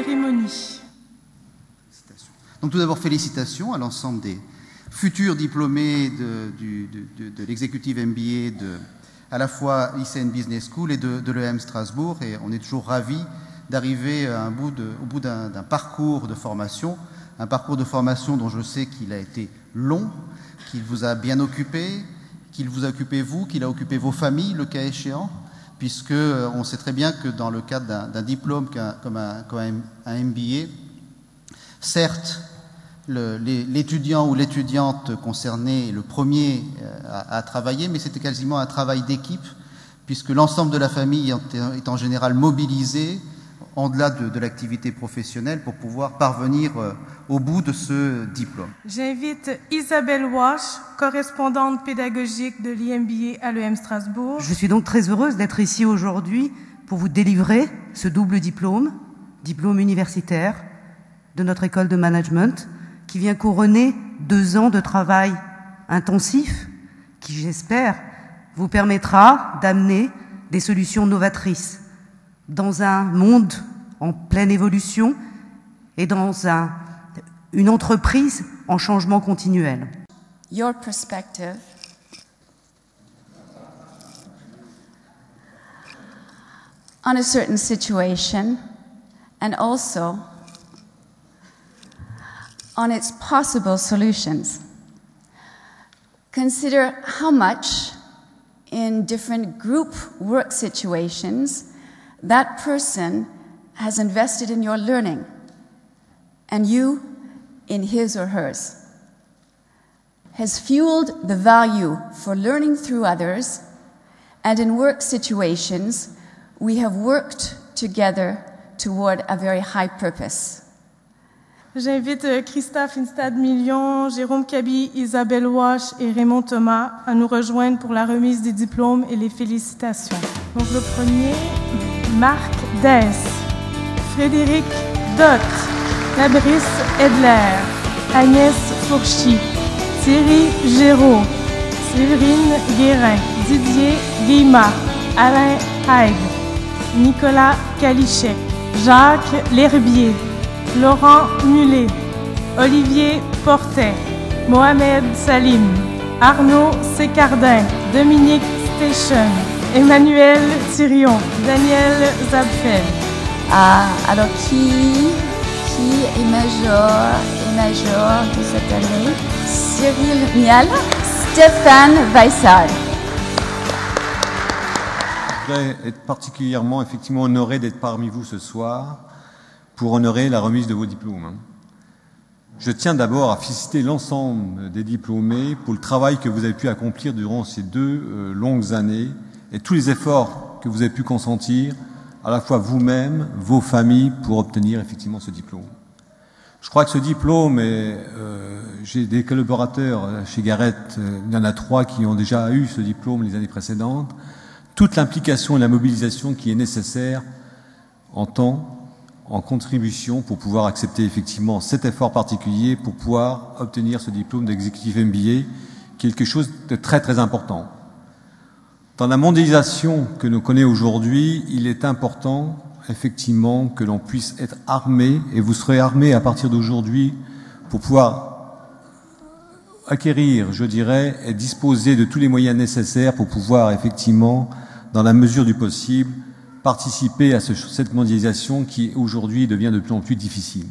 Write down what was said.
cérémonie. Donc tout d'abord, félicitations à l'ensemble des futurs diplômés de l'exécutive MBA à la fois ICN Business School et de l'EM Strasbourg. Et on est toujours ravis d'arriver au bout d'un parcours de formation, un parcours de formation dont je sais qu'il a été long, qu'il vous a bien occupé, qu'il vous a occupé vous, qu'il a occupé vos familles, le cas échéant, puisque on sait très bien que dans le cadre d'un diplôme comme un MBA, certes, l'étudiant ou l'étudiante concernée est le premier à travailler, mais c'était quasiment un travail d'équipe, puisque l'ensemble de la famille est en général mobilisé en-delà de l'activité professionnelle pour pouvoir parvenir au bout de ce diplôme. J'invite Isabelle Wash, correspondante pédagogique de l'IMBA à l'EM Strasbourg. Je suis donc très heureuse d'être ici aujourd'hui pour vous délivrer ce double diplôme universitaire de notre école de management, qui vient couronner 2 ans de travail intensif, qui, j'espère, vous permettra d'amener des solutions novatrices dans un monde en pleine évolution et dans une entreprise en changement continuel. Your perspective on a certain situation and also on its possible solutions. Consider how much in different group work situations that person has invested in your learning and you in his or hers, has fueled the value for learning through others, and in work situations we have worked together toward a very high purpose. J'invite Christophe Finstad-Million, Jérôme Cabi, Isabelle Wash et Raymond Thomas à nous rejoindre pour la remise des diplômes et les félicitations. Donc le premier, Marc Dess, Frédéric Dott, Fabrice Edler, Agnès Fourchy, Thierry Géraud, Séverine Guérin, Didier Guillemard, Alain Haig, Nicolas Calichet, Jacques L'Herbier, Laurent Mulet, Olivier Portet, Mohamed Salim, Arnaud Sécardin, Dominique Station, Emmanuel Thirion, Daniel Zabfel. Alors qui est major de cette année? Cyril Mial, Stéphane Weissard. Je voudrais être particulièrement effectivement honoré d'être parmi vous ce soir pour honorer la remise de vos diplômes. Je tiens d'abord à féliciter l'ensemble des diplômés pour le travail que vous avez pu accomplir durant ces 2 longues années et tous les efforts que vous avez pu consentir, à la fois vous-même, vos familles, pour obtenir effectivement ce diplôme. Je crois que ce diplôme, j'ai des collaborateurs chez Garrett, il y en a 3 qui ont déjà eu ce diplôme les années précédentes, toute l'implication et la mobilisation qui est nécessaire en temps, en contribution pour pouvoir accepter effectivement cet effort particulier pour pouvoir obtenir ce diplôme d'exécutif MBA, qui est quelque chose de très très important. Dans la mondialisation que nous connaissons aujourd'hui, il est important effectivement que l'on puisse être armé, et vous serez armé à partir d'aujourd'hui pour pouvoir acquérir, je dirais, et disposer de tous les moyens nécessaires pour pouvoir effectivement, dans la mesure du possible, participer à cette mondialisation qui aujourd'hui devient de plus en plus difficile.